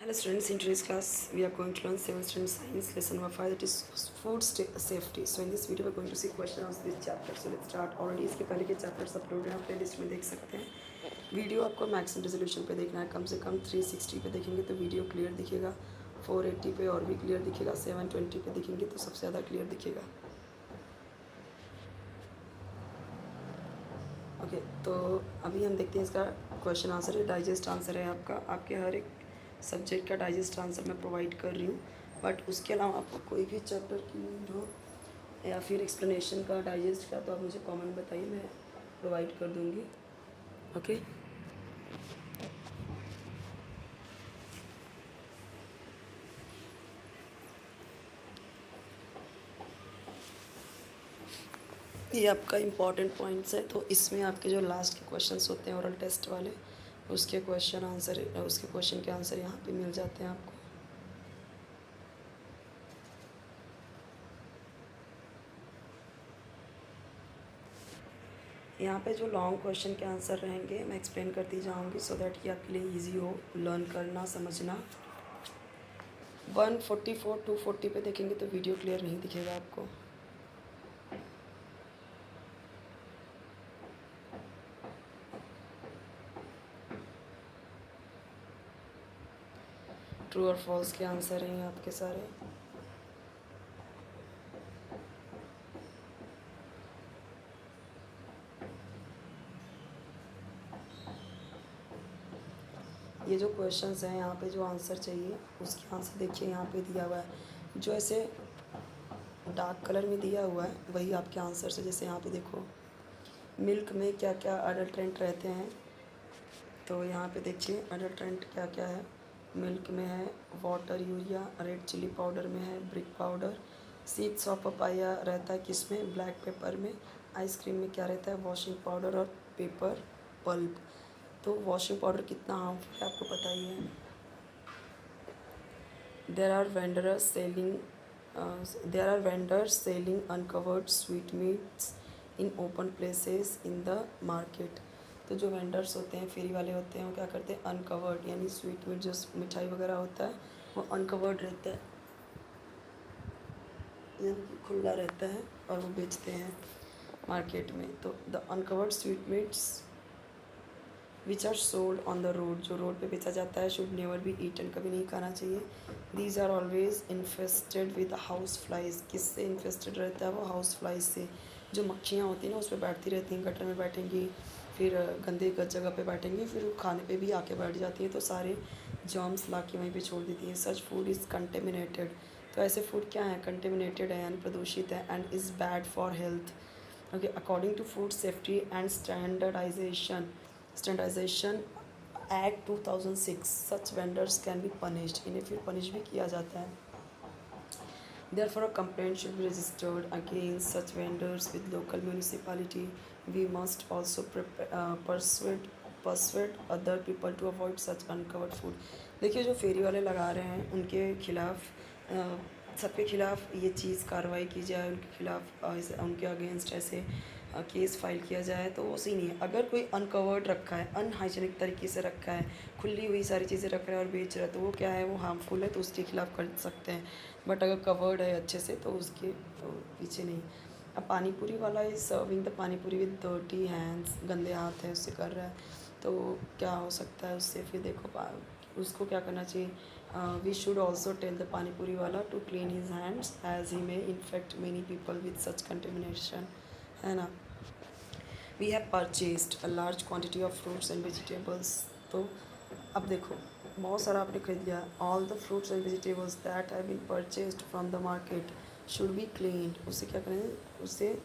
Hello students, in today's class we are going to learn 7th standard science lesson number 5, that is food safety. So in this video we are going to see questions of this chapter. So let's start. Already इसके पहले के chapters upload हैं, आप playlist में देख सकते हैं. Video आपको मैक्सिमम रेजोल्यूशन पे देखना है, कम से कम 360 पे देखेंगे तो वीडियो क्लियर दिखेगा, 480 पे और भी क्लियर दिखेगा, 720 पे देखेंगे तो सबसे ज़्यादा क्लियर दिखेगा. ओके तो अभी हम देखते हैं इसका क्वेश्चन आंसर है. डाइजेस्ट आंसर है आपका, आपके हर एक सब्जेक्ट का डाइजेस्ट आंसर मैं प्रोवाइड कर रही हूँ. बट उसके अलावा आपको कोई भी चैप्टर की नीड हो या फिर एक्सप्लेनेशन का डाइजेस्ट का तो आप मुझे कमेंट बताइए, मैं प्रोवाइड कर दूँगी. ओके ये आपका इम्पॉर्टेंट पॉइंट्स है. तो इसमें आपके जो लास्ट के क्वेश्चंस होते हैं ओरल टेस्ट वाले, उसके क्वेश्चन के आंसर यहाँ पे मिल जाते हैं आपको. यहाँ पे जो लॉन्ग क्वेश्चन के आंसर रहेंगे मैं एक्सप्लेन करती जाऊँगी सो दैट कि आपके लिए इजी हो लर्न करना समझना. 144 240 पे देखेंगे तो वीडियो क्लियर नहीं दिखेगा आपको. ट्रू और फॉल्स के आंसर हैं आपके सारे. ये जो क्वेश्चंस हैं यहाँ पे जो आंसर चाहिए उसके आंसर देखिए यहाँ पे दिया हुआ है. जो ऐसे डार्क कलर में दिया हुआ है वही आपके आंसर से. जैसे यहाँ पे देखो मिल्क में क्या क्या अडल्ट्रेंट रहते हैं, तो यहाँ पे देखिए अडल्ट्रेंट क्या क्या है. मिल्क में है water, urea, red chilli powder में है brick powder, seeds of papaya रहता है किसमें, ब्लैक पेपर में. आइसक्रीम में क्या रहता है, वॉशिंग पाउडर और पेपर पल्प. तो वॉशिंग पाउडर कितना हार्मफुल है आपको पता ही है. There are vendors selling uncovered sweet meats in open places in the market. तो जो वेंडर्स होते हैं, फेरी वाले होते हैं, वो क्या करते हैं, अनकवर्ड यानी स्वीट मीट जो मिठाई वगैरह होता है वो अनकवर्ड रहता है यानी कि खुला रहता है और वो बेचते हैं मार्केट में. तो the uncovered sweet meats which are sold on the road, जो रोड पे बेचा जाता है, शुड नेवर बी ईटन, कभी नहीं खाना चाहिए. These are always infested with house flies. किससे इन्फेस्टेड रहता है वो, हाउस फ्लाइज से. जो मक्खियाँ होती हैं ना उस पर बैठती रहती हैं, गटर में बैठेंगी, फिर गंदे जगह पे बैठेंगी, फिर खाने पे भी आके बैठ जाती हैं, तो सारे जर्म्स ला के वहीं पे छोड़ देती हैं. सच फूड इज़ कंटेमिनेटेड. तो ऐसे फूड क्या है, कंटेमिनेटेड है यानी प्रदूषित है, and is bad for health. Okay according to food safety and standardization act 2006 such vendors can be punished. इन्हें फिर पनिश भी किया जाता है. Therefore, a complaint should be registered against such vendors with local municipality. We must also persuade other people to avoid such uncovered food. देखिए जो फेरी वाले लगा रहे हैं उनके खिलाफ सबके खिलाफ ये चीज़ कार्रवाई की जाए, उनके खिलाफ उनके अगेंस्ट ऐसे केस फाइल किया जाए. तो वो सही नहीं है. अगर कोई अनकवर्ड रखा है, अनहाइजीनिक तरीके से रखा है, खुली हुई सारी चीज़ें रख रहा है और बेच रहा है, तो वो क्या है, वो हार्मफुल है, तो उसके खिलाफ कर सकते हैं. बट अगर कवर्ड है अच्छे से तो उसके पीछे नहीं. अब पानी पूरी वाला इज सर्विंग द पानी पूरी विद डर्टी हैंड्स, गंदे हाथ है उससे कर रहा है, तो क्या हो सकता है उससे. फिर देखो उसको क्या करना चाहिए, we should also tell the pani puri wala to clean his hands as he may infect many people with such contamination, है ना. We have purchased a large quantity of fruits and vegetables. तो अब देखो बहुत सारा आपने खरीद लिया. All the fruits and vegetables that have been purchased from the market should be cleaned. उसे क्या करें, उसे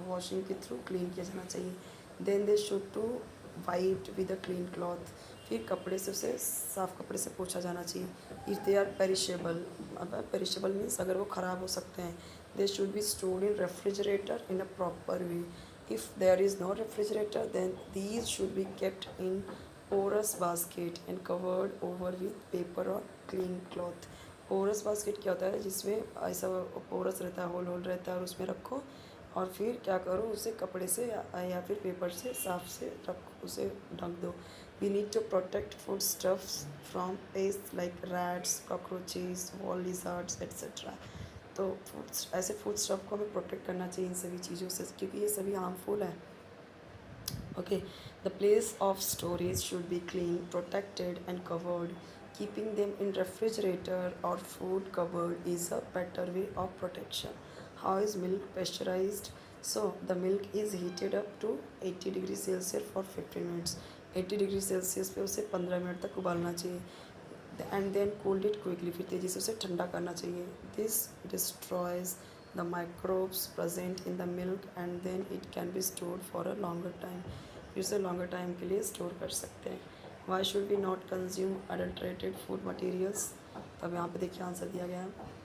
वॉशिंग के थ्रू क्लीन किया जाना चाहिए. Then they should to wiped with a clean cloth. फिर कपड़े से उसे साफ़ कपड़े से पोछा जाना चाहिए. इफ़ दे आर पेरिशेबल, अब पेरिशेबल मीन्स अगर वो ख़राब हो सकते हैं, they should be stored in refrigerator in a proper way. If there is no refrigerator, then these should be kept in porous basket and covered over with paper or clean cloth. porous basket क्या होता है, जिसमें ऐसा porous रहता है, whole whole रहता है, और उसमें रखो और फिर क्या करो, उसे कपड़े से या फिर पेपर से साफ से रख उसे ढक दो. We need to protect foodstuffs from pests like rats, cockroaches, wall lizards, etc. तो फूड ऐसे फूड स्टफ को हमें प्रोटेक्ट करना चाहिए इन सभी चीज़ों से, क्योंकि ये सभी हार्मफुल है. Okay, the place of storage should be clean, protected, and covered. Keeping them in refrigerator or food cupboard is a better way of protection. How is milk pasteurized? So the milk is heated up to 80 degrees Celsius for 15 minutes. 80 degree Celsius पे उसे 15 minute तक उबालना चाहिए. And then cold it quickly, फिर तेज़ी से उसे ठंडा करना चाहिए. This destroys the microbes present in the milk and then it can be stored for a longer time. फिर से लॉन्गर टाइम के लिए स्टोर कर सकते हैं. Why should we not consume adulterated food materials. तब यहाँ पे देखिए आंसर दिया गया है.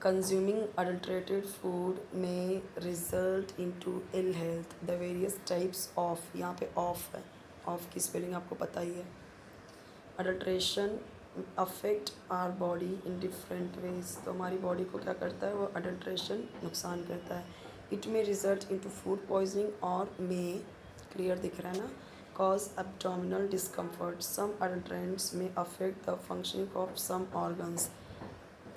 Consuming adulterated food may result into ill health. The various types of, यहाँ पे ऑफ है, ऑफ की स्पेलिंग आपको पता ही है. Adulteration affect our body in different ways. तो हमारी बॉडी को क्या करता है, वो अडल्ट्रेशन नुकसान करता है. It may result into food poisoning और मे, क्लियर दिख रहा है ना, cause abdominal discomfort. Some adulterants may affect the functioning of some organs.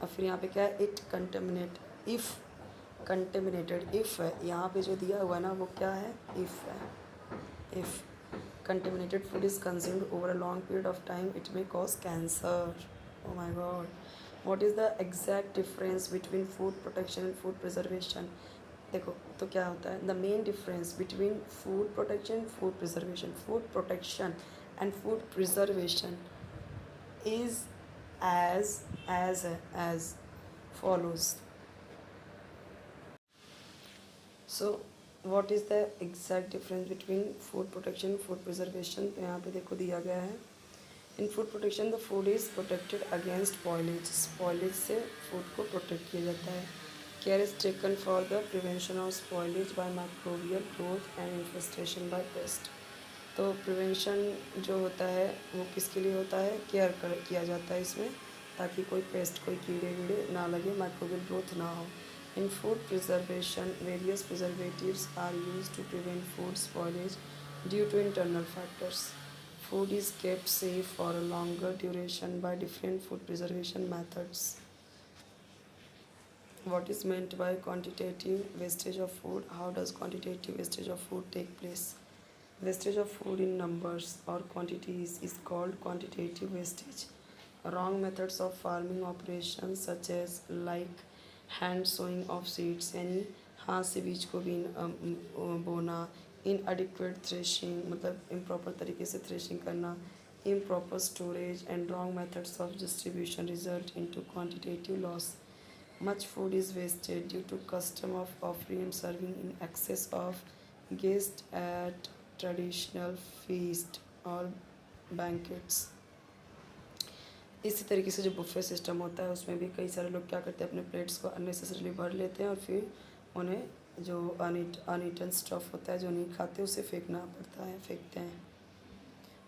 और फिर यहाँ पे क्या है, it contaminate, if contaminated, if है यहाँ पे जो दिया हुआ है ना वो क्या है, इफ़ है. If contaminated food is consumed over a long period of time, it may cause cancer. Oh my god. What is the exact difference between food protection and food preservation? देखो तो क्या होता है, the main difference between food protection, food preservation, food protection and food preservation is as follows. So what is the exact difference between food protection, food preservation? तो यहाँ पे देखो दिया गया है. In food protection the food is protected against spoilage. spoilage से food को protect किया जाता है. Care is taken for the prevention of spoilage by microbial growth and infestation by pest. तो प्रिवेंशन जो होता है वो किसके लिए होता है, केयर किया जाता है इसमें, ताकि कोई पेस्ट, कोई कीड़े वीड़े ना लगे, माइक्रोबियल ग्रोथ ना हो. In food preservation, various preservatives are used to prevent food spoilage due to internal factors. Food is kept safe for a longer duration by different food preservation methods. What is meant by quantitative wastage of food? How does quantitative wastage of food take place? Wastage of food in numbers or quantities is called quantitative wastage. Wrong methods of farming operations such as like hand sowing of seeds, यानी हाथ से बीज को भी बोना. इनएडिक्वेट threshing, मतलब improper तरीके से थ्रेशिंग करना. Improper storage and wrong methods of distribution result into quantitative loss. Much food is wasted due to custom of offering and serving in excess of guest at traditional feast और banquets. इसी तरीके से जो buffet system होता है उसमें भी कई सारे लोग क्या करते हैं, अपने प्लेट्स को अननेसेसरीली भर लेते हैं और फिर उन्हें जो अनईटन स्टफ होता है, जो नहीं खाते, उसे फेंकना पड़ता है, फेंकते हैं.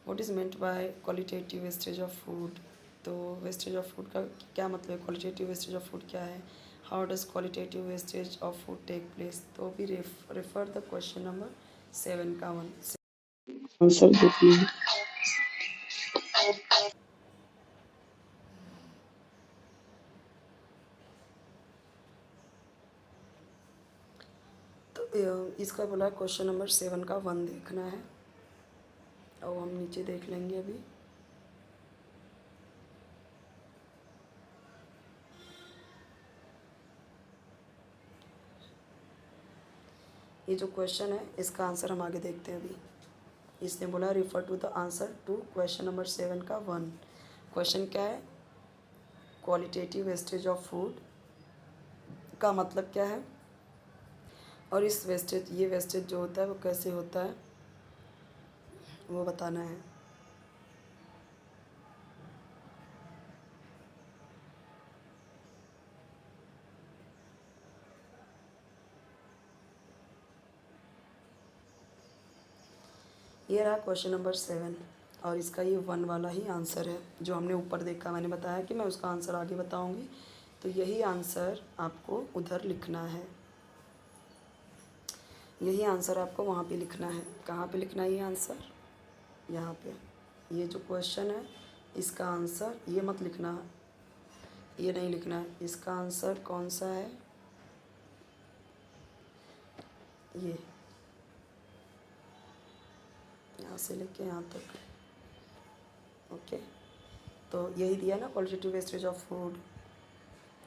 What is meant by qualitative wastage of food. तो वेस्टेज ऑफ फूड का क्या मतलब है, क्वालिटेटिव वेस्टेज ऑफ फूड क्या है. How does qualitative wastage of food take place. तो भी रेफर द क्वेश्चन नंबर 7 का 1 आंसर देखिए. इसका बोला क्वेश्चन नंबर 7 का 1 देखना है, और हम नीचे देख लेंगे अभी. ये जो क्वेश्चन है इसका आंसर हम आगे देखते हैं अभी. इसने बोला refer to the answer to question number 7 का 1. क्वेश्चन क्या है, क्वालिटेटिव वेस्टेज ऑफ फूड का मतलब क्या है, और इस वेस्टेज, ये वेस्टेज जो होता है वो कैसे होता है वो बताना है. ये रहा क्वेश्चन नंबर 7 और इसका ये 1 वाला ही आंसर है जो हमने ऊपर देखा. मैंने बताया कि मैं उसका आंसर आगे बताऊंगी, तो यही आंसर आपको उधर लिखना है, यही आंसर आपको वहाँ पे लिखना है. कहाँ पे लिखना है ये आंसर, यहाँ पे ये जो क्वेश्चन है इसका आंसर ये मत लिखना, ये नहीं लिखना है। इसका आंसर कौन सा है, ये यहाँ से लेके यहाँ तक। ओके, तो यही दिया ना, क्वालिटेटिव वेस्टेज ऑफ फूड,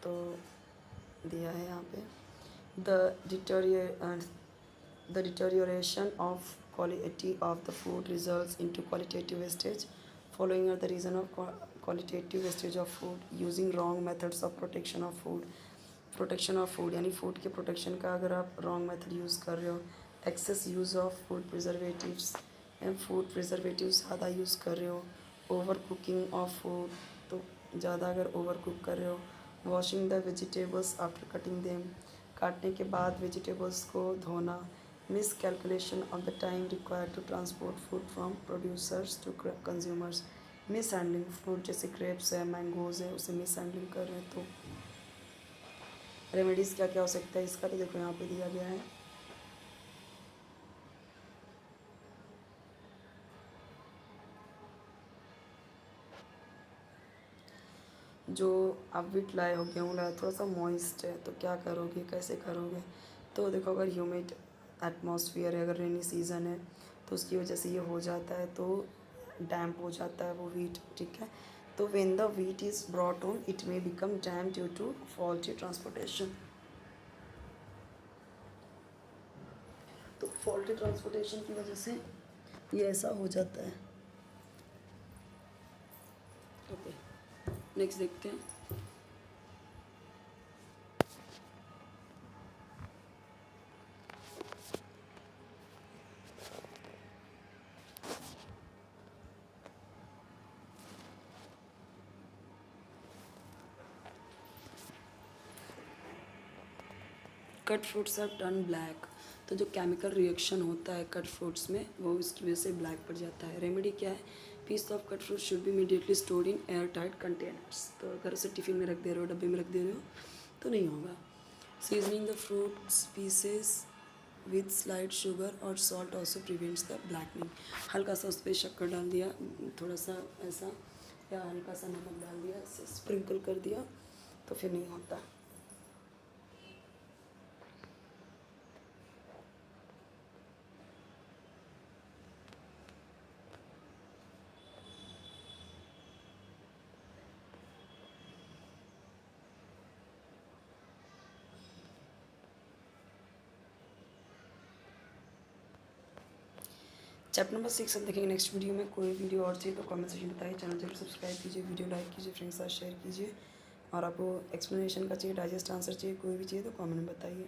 तो दिया है यहाँ पे the deterioration of quality of the food results into qualitative wastage. Following are the reason of qualitative wastage of food: using wrong methods of protection of food. Protection of food यानी food के protection का अगर आप wrong method use कर रहे हो, excess use of food preservatives and food preservatives ज़्यादा use कर रहे हो, ओवर कुकिंग ऑफ फूड, तो ज़्यादा अगर ओवर कुक कर रहे हो, washing the vegetables after cutting them, काटने के बाद वेजिटेबल्स को धोना, miscalculation of the time required to transport food from producers to consumers, mishandling fruit जैसे ग्रेप्स है, मैंगोज़ है, उसे मिस हैंडलिंग कर रहे हैं। तो रेमेडीज़ क्या क्या हो सकता है इसका, तो देखो यहाँ पे दिया गया है। जो आप वीट लाए हो, गेहूँ लाए, थोड़ा सा मॉइस्ट है, तो क्या करोगे, कैसे करोगे। तो देखो अगर ह्यूमिड एटमॉस्फेयर है, अगर रेनी सीज़न है, तो उसकी वजह से ये हो जाता है, तो डैम्प हो जाता है वो वीट, ठीक है। तो when the wheat is brought on it may become damp due to faulty transportation. तो फॉल्टी ट्रांसपोर्टेशन की वजह से ये ऐसा हो जाता है। ओके, नेक्स्ट देखते हैं। Cut fruits are turn black, तो जो केमिकल रिएक्शन होता है कट फ्रूट्स में वो इसकी वजह से ब्लैक पड़ जाता है। रेमेडी क्या है, piece of cut fruit should be immediately stored in airtight containers. तो अगर उसे टिफ़िन में रख दे रहे हो, डब्बे में रख दे रहे हो, तो नहीं होगा। Seasoning the fruits pieces with slight sugar और salt also prevents the blackening. हल्का सा उस पर शक्कर डाल दिया, थोड़ा सा ऐसा, या हल्का सा नमक डाल दिया, ऐसे स्प्रिंकल कर दिया, तो फिर नहीं होता। चैप्टर नंबर 6 हम देखेंगे नेक्स्ट वीडियो में। कोई वीडियो और चाहिए तो कमेंट सेक्शन बताइए, चैनल जरूर सब्सक्राइब कीजिए, वीडियो लाइक कीजिए, फ्रेंड्स के साथ शेयर कीजिए, और आपको एक्सप्लेनेशन का चाहिए, डाइजेस्ट आंसर चाहिए, कोई भी चाहिए तो कमेंट में बताइए।